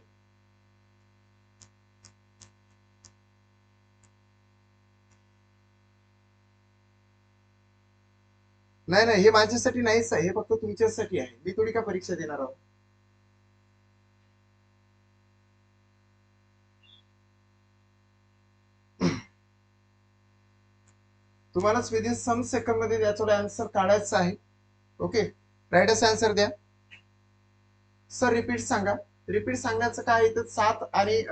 नाही नाही, हे माझ्यासाठी नाहीच आहे, हे फक्त तुमच्यासाठी आहे. मी थोडी का परीक्षा देणार आहोत. तुम्हालाच विदिन सम सेकंड मध्ये याचा आन्सर काढायचा आहे. ओके, राईट असा आन्सर द्या. सर रिपीट सांगा. रिपीट सांगायचं काय इथं 7 आणि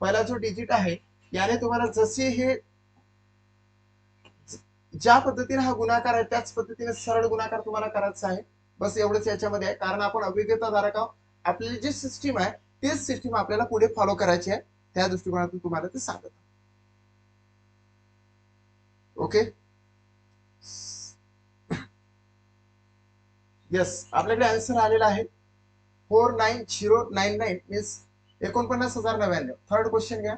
पहिला जो डिजिट आहे याने तुम्हाला जसे हे ज्या पद्धतीने हा गुणाकार आहे त्याच पद्धतीने सरळ गुणाकार तुम्हाला करायचा आहे. बस एवढंच याच्यामध्ये आहे, कारण आपण अभिज्ञताधारक आहोत. आपली जी सिस्टीम आहे तीच सिस्टीम आपल्याला पुढे फॉलो करायची आहे, त्या दृष्टिकोनातून तुम्हाला ते सांगत. ओके, येस, आपल्याकडे आन्सर आलेला आहे 49099 मीन्स 49,099. थर्ड क्वेश्चन घ्या.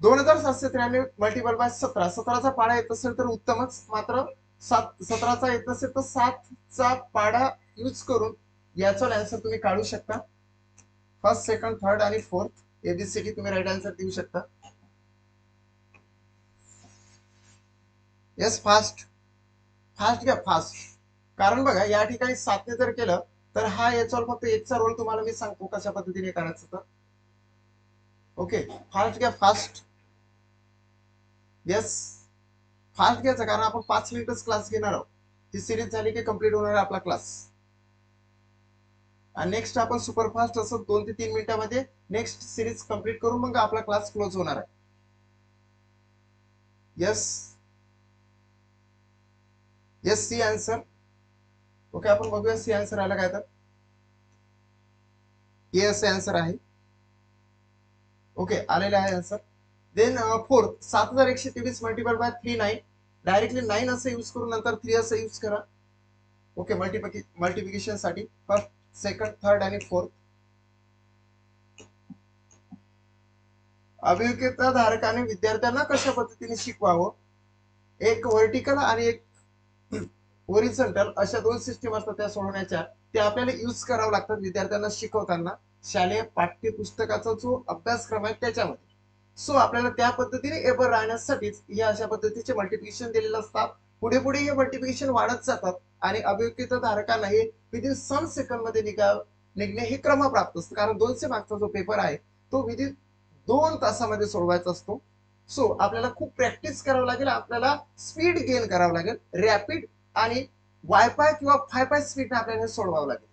2793 मल्टिपल बाय 17. 17चा पाडा येत असेल तर उत्तमच, मात्र 17चा येत असेल तर 7चा पाडा यूज करून याचा आन्सर तुम्ही काढू शकता. फर्स्ट, सेकंड, थर्ड आणि फोर्थ एबीसीडी तुम्ही राईट आन्सर देऊ शकता. येस, फास्ट फास्ट घ्या, फास्ट. कारण बघा या ठिकाणी 7ने जर केलं तर हा याच्यावर फक्त एकचा रोल तुम्हाला मी सांगतो कशा पद्धतीने करायचं तर. ओके, फास्ट घ्या, फास्ट. येस, फास्ट घ्यायचं, कारण आपण 5 मिनिटच क्लास घेणार आहोत. ही सिरीज झाली की कंप्लीट होणार आहे आपला क्लास. आणि नेक्स्ट आपण सुपरफास्ट असं 2 ते 3 मिनिटांमध्ये नेक्स्ट सिरीज कंप्लीट करून मग आपला क्लास क्लोज होणार आहे. Yes, yes, C answer. Okay, आपण बघूया सी आन्सर आला काय तर. ए असे आन्सर आहे. ओके, आलेला आहे answer. Then fourth, 7123 multiple by 39. Directly 9 असं यूज करून नंतर 3 असं यूज करा. ओके, मल्टिप्लिकेशन साठी फर्स्ट, सेकंड, थर्ड आणि फोर्थ. अभिमुखता धारकाने विद्यार्थ्यांना कशा पद्धतीने शिकवावं, एक व्हर्टिकल आणि एक ओरिझोंटल अशा 2 सिस्टीम असतात त्या सोडवण्याच्या, ते आपल्याला यूज करावं लागतात विद्यार्थ्यांना शिकवताना शालेय पाठ्यपुस्तकाचा जो अभ्यासक्रम आहे त्याच्यामध्ये. सो आपल्याला त्या पद्धतीने एबल राहण्यासाठीच या अशा पद्धतीचे मल्टिप्लिकेशन दिलेले असतात. पुढे पुढे हे मल्टिप्लिकेशन वाढत जातात आणि अभिमुखता धारकांना हे विदिन सम सेकंड मध्ये निघणे हे क्रमप्राप्त असतं, कारण 200 मार्क्सचा जो पेपर आहे तो विदिन 2 तासामध्ये सोडवायचा असतो. सो आपल्याला खूप प्रॅक्टिस करावं लागेल, आपल्याला स्पीड गेन करावं लागेल, रॅपिड आणि वायफाय किंवा फायफाय स्पीड आपल्याला सोडवावं लागेल.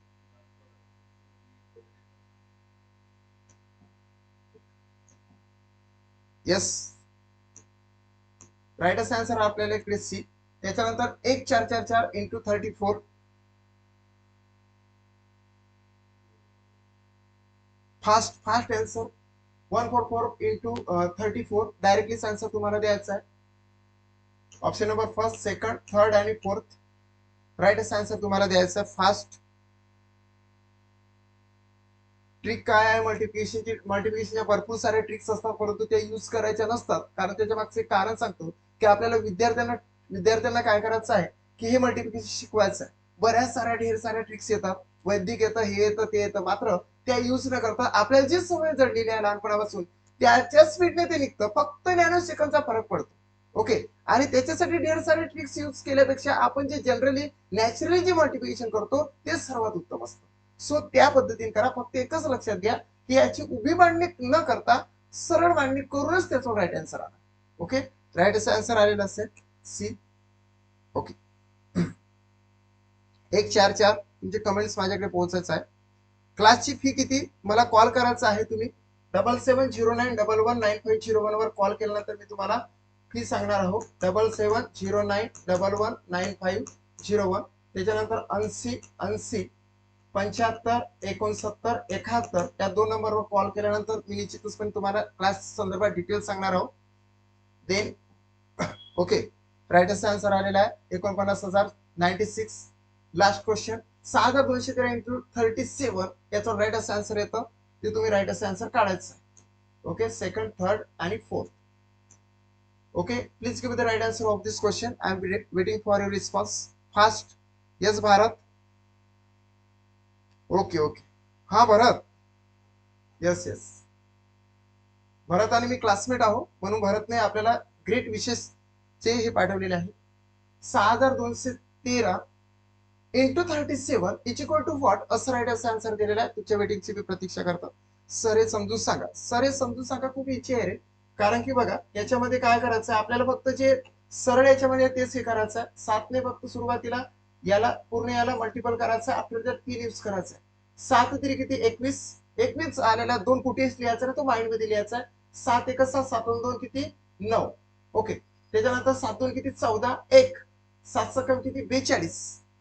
येस, राईट आन्सर आपल्याला इकडे सी. त्याच्यानंतर 1444 into 34. Fast fast answer 144 into 34. Directly answer तुम्हाला द्यायचा आहे. Option number first, second, third आणि फोर्थ राईट आन्सर तुम्हाला द्यायचा आहे. फास्ट. ट्रिक काय आहे मल्टिप्लिकेशनच्या भरपूर सारे ट्रिक्स असतात, परंतु ते यूज करायच्या नसतात, कारण त्याच्या मागचे कारण सांगतो की आपल्याला विद्यार्थ्यांना काय करायचं आहे की हे मल्टिप्लिकेशन शिकवायचं आहे. बऱ्याच साऱ्या ढेर साऱ्या ट्रिक्स येतात, वैदिक येतं, हे येतं, ते येतं, मात्र त्या यूज न करता आपल्याला जी सवय जडलेली आहे लहानपणापासून त्याच्या स्पीडने ते निघतं, फक्त नॅनो सेकंदचा फरक पडतो. ओके, आणि त्याच्यासाठी ढेर सारे ट्रिक्स यूज केल्यापेक्षा आपण जे जनरली नॅचरली जे मल्टिप्लिकेशन करतो ते सर्वात उत्तम असतं. सो त्या पद्धतीने करा. फक्त एकच लक्षात घ्या की याची उभी मांडणी न करता सरळ मांडणी करूनच त्याचा राईट आन्सर आला. ओके, राईट आन्सर आलेला असेल सी. ओके, 144 तुमचे कमेंट्स माझ्याकडे पोहोचायचं आहे. क्लासची फी किती, मला कॉल करायचा आहे. तुम्ही 7709119501 वर कॉल केल्यानंतर मी तुम्हाला फी सांगणार आहोत. 7709119501. त्याच्यानंतर 8080 75 69 71 या 2 नंबरवर कॉल केल्यानंतर मी निश्चितच पण तुम्हाला क्लास संदर्भात डिटेल सांगणार आहोत. देन ओके, राईट आन्सर आलेला आहे 49,096. लास्ट क्वेश्चन 6213 इंटू 37 याचा राईट आन्सर येतं, ते तुम्ही राईट आन्सर काढायचं. ओके, सेकंड, थर्ड आणि fourth. Okay, please give the right answer of this question. I am waiting for your response. Fast. Yes Bharat. Okay okay, हा Bharat. Yes yes, भरत आणि मी classmate आहोत, म्हणून भरतने आपल्याला ग्रेट विशेष चे हे पाठवलेले आहे. 6213 into 37 is equal to what असं राईट आन्सर दिलेला आहे. तुमच्या वेटिंगची मी प्रतीक्षा करतो. सर हे समजून सांगा. सर हे समजून सांगा खूप इच्छा आहे रे, कारण की बघा याच्यामध्ये काय करायचं आहे आपल्याला, फक्त जे सरळ याच्यामध्ये तेच हे करायचं आहे. 7ने फक्त सुरुवातीला याला पूर्ण याला मल्टिपल करायचं, आपल्याला 3 यूज करायचं आहे. 7 तरी किती 21. 21 आलेला 2 कुठेच लिहायचा ना, तो माइंड मध्ये लिहायचा आहे. 7 1 7 7 2 किती 9. ओके, त्याच्यानंतर 7 2 किती 14 1 7 सकम किती 42.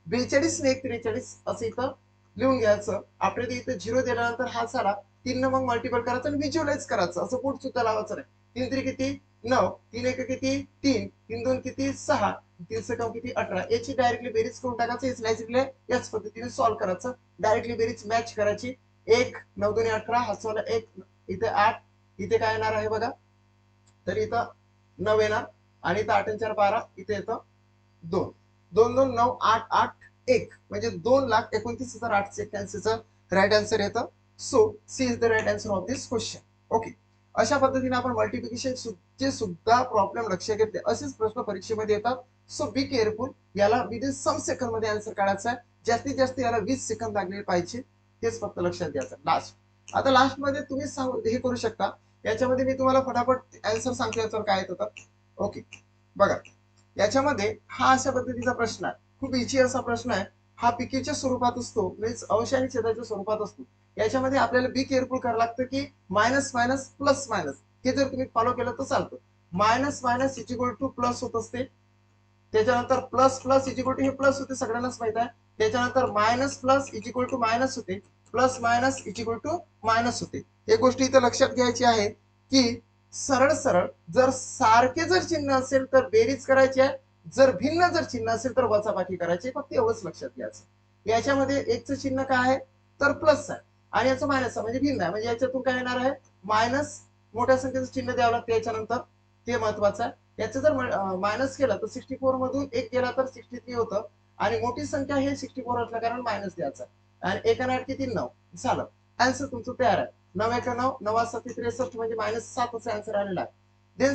42 ने 1 43 असं इथं लिहून घ्यायचं. आपल्याला इथं 0 दिल्यानंतर हा झाला 3 न मग मल्टिपल करायचं आणि व्हिज्युअलाइज करायचं. असं पुढे सुद्धा लावायचं नाही. 3 3 किती 9, 3 1 किती 3, 3 2 किती 6, 3 सकम किती 18. याची डायरेक्टली बेरीज करून टाकायचं. हेच लॉजिकली याच पद्धतीने सॉल्व्ह करायचं. डायरेक्टली बेरीज मॅच करायची. 1 9 2 18 हा 1 इथे 8 इथे काय येणार आहे बघा. तर इथं 9 येणार आणि इथं 8 4 12 इथे येतं 2 2 2 9 8 8 1 म्हणजे 2,29,881 राईट आन्सर येतं. So C is the right answer of this question. Okay, अशा पद्धतीने आपण मल्टिप्लिकेशन चे सुद्धा प्रॉब्लेम लक्ष घेतले. असेच प्रश्न परीक्षेमध्ये येतात. So be careful. याला विदिन सम सेकंड मध्ये आन्सर काढायचा आहे. जास्तीत जास्त याला 20 सेकंद लागले पाहिजे. हेच फक्त लक्षात द्यायचं. लास्ट आता लास्ट मध्ये तुम्ही हे करू शकता. याच्यामध्ये मी तुम्हाला फटाफट आन्सर सांगतो याच्यावर काय येतं. ओके बघा, याच्यामध्ये हा अशा पद्धतीचा प्रश्न आहे. खूप इझी असा प्रश्न आहे. हा पीक्यूच्या स्वरूपात असतो, मीन्स अंश आणि छेदाच्या स्वरूपात असतो. याच्यामध्ये आपल्याला बी केअरफुल करावं लागतं की मायनस मायनस प्लस मायनस हे जर तुम्ही फॉलो केलं तर चालतं. Minus minus is equal to plus होत असते. त्याच्यानंतर plus plus is equal to हे प्लस होते, सगळ्यांनाच माहित आहे. त्याच्यानंतर minus plus is equal to minus होते. Plus minus is equal to minus होते. एक गोष्ट इथं लक्षात घ्यायची आहे की सरळ सरळ जर सारखे जर चिन्ह असेल तर बेरीज करायची आहे. जर भिन्न जर चिन्ह असेल तर वजाबाकी करायची. फक्त एवढंच लक्षात घ्यायचं. याच्यामध्ये एकचं चिन्ह काय आहे तर प्लस आहे आणि याचं मायनस आहे म्हणजे भिन्न आहे. म्हणजे याच्यातून काय येणार आहे मायनस. मोठ्या संख्येचं चिन्ह द्यावं लागतं याच्यानंतर, ते महत्वाचं आहे. याचं जर मायनस केलं तर 64 मधून 1 गेला तर 63 होतं आणि मोठी संख्या हे 64 असल्या कारण मायनस द्यायचा आणि 1 आणि 8 किती 9 झालं. आन्सर तुमचं तयार आहे. 9 1 9 9 7 63 म्हणजे -7 असा आन्सर आलेला आहे. देन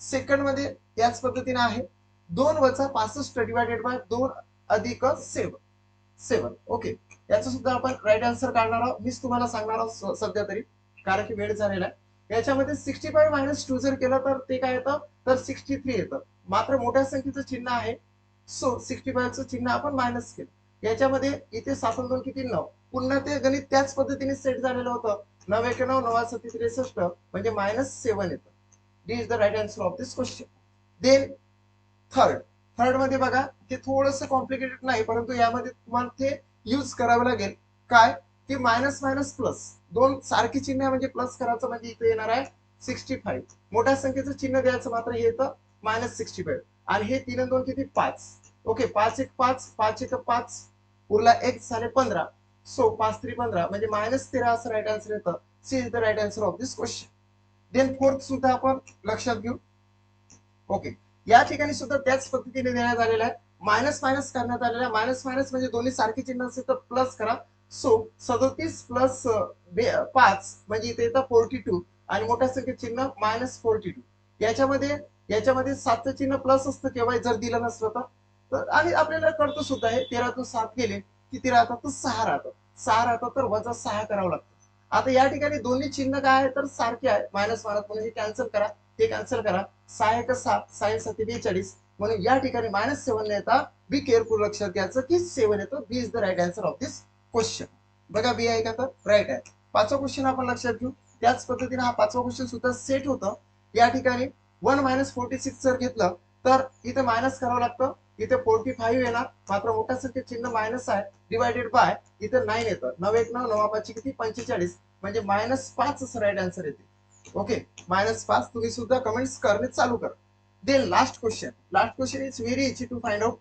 सेकंड मध्ये याच पद्धतीने आहे 2 वजा 65 डिवायडेड बाय 2 अधिक 7. ओके, याचं सुद्धा आपण राईट आन्सर काढणार आहोत. मीच तुम्हाला सांगणार आहोत सध्या तरी, कारण की वेळ झालेला आहे. याच्यामध्ये 65 मायनस 2 जर केलं तर ते काय येतं तर 63 येतं. मात्र मोठ्या संख्येचं चिन्ह आहे. सो 65चं चिन्ह आपण मायनस केलं. याच्यामध्ये इथे 7 2 किती 9. पुन्हा ते गणित त्याच पद्धतीने सेट झालेलं होतं. 9 1 9 9 7 63 म्हणजे -7 येतं. This is the right answer of this question. Then third मध्ये बघा, ते थोडंसं कॉम्प्लिकेटेड नाही, परंतु यामध्ये तुम्हाला ते यूज करावं लागेल. काय की मायनस मायनस प्लस, दोन सारखी चिन्ह म्हणजे प्लस करायचं म्हणजे इथे येणार आहे 65. मोठ्या संख्येचं चिन्ह द्यायचं मात्र हे येतं -65 आणि हे 3 2 किती 5. ओके, 5 1 5 5 1 5 उरला एक झाले 15. सो 5 3 15 म्हणजे -13 असं राईट आन्सर येतं. C is the right answer of this question. Then fourth सुद्धा आपण लक्षात घेऊ. ओके, या ठिकाणी सुद्धा त्याच पद्धतीने देण्यात आलेला आहे. मायनस मायनस करण्यात आलेला आहे. मायनस मायनस म्हणजे दोन्ही सारखी चिन्ह असेल तर प्लस करा. सो 37 प्लस 5 म्हणजे इथे येतं 42 आणि मोठ्या संख्येत चिन्ह -42. याच्यामध्ये 7चं चिन्ह प्लस असतं केव्हा जर दिलं नसलं तर आणि आपल्याला कळतं सुद्धा आहे. 13 तून 7 गेले किती राहतात तर 6 राहतात. 6 राहतात तर वजा 6 करावं लागतं. आता या ठिकाणी दोन्ही चिन्ह काय आहे तर सारखे आहे. मायनस मायनस म्हणजे कॅन्सल करा, ते कॅन्सल करा. 6 1 7 6 7 42 म्हणून या ठिकाणी -7 येतात. बी केअरफुल, लक्षात घ्यायचं की 7 येतो. B is the right answer of this question. बघा बी आहे का तर राईट आहे. पाचवा क्वेश्चन आपण लक्षात घेऊ. त्याच पद्धतीने हा पाचवा क्वेश्चन सुद्धा सेट होतं. या ठिकाणी 1 46 जर घेतलं तर इथे मायनस करावं लागतं. इथे 45 येणार, मात्र मोठ्या संख्येत चिन्ह मायनस आहे. डिवायडेड बाय इथे 9 येतं. 9 1 9 9 5 किती 45 म्हणजे -5 असं राईट आन्सर येते. ओके, -5 तुम्ही सुद्धा कमेंट्स करणे चालू करा. Then last question is very easy to find out.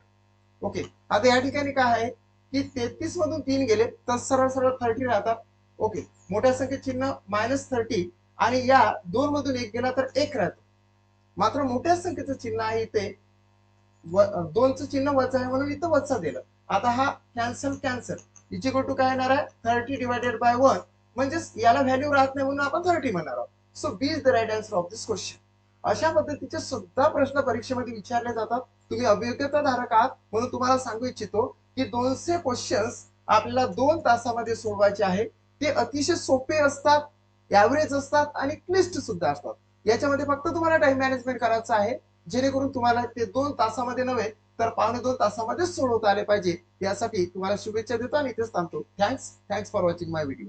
Okay, आता या ठिकाणी काय आहे की 33 मधून 3 गेले तर सरळ सरळ 30 राहतात. ओके, मोठ्या संख्येत चिन्ह -30 आणि या 2 मधून 1 गेला तर 1 राहतो. मात्र मोठ्या संख्येचं चिन्ह आहे इथे 2चं चिन्ह वजा आहे म्हणून इथं वजा दिलं. आता हा कॅन्सल इक्वल टू काय येणार आहे 30 डिवायडेड बाय 1 म्हणजे याला व्हॅल्यू राहत नाही म्हणून आपण 30 म्हणणार आहोत. So B is the right answer of this question. अशा पद्धतीचे सुद्धा प्रश्न परीक्षेमध्ये विचारले जातात. तुम्ही अभियोग्यताधारक आहात म्हणून तुम्हाला सांगू इच्छितो की 200 क्वेश्चन्स आपल्याला 2 तासामध्ये सोडवायचे आहे. ते अतिशय सोपे असतात, ऍव्हरेज असतात आणि क्लिष्ट सुद्धा असतात. याच्यामध्ये फक्त तुम्हाला टाइम मॅनेजमेंट करायचं आहे, जेणेकरून तुम्हाला ते 2 तासामध्ये नव्हे तर 1.25 तासामध्ये सोडवता आले पाहिजे. यासाठी तुम्हाला शुभेच्छा देतो आणि इथेच थांबतो. Thanks for watching my video.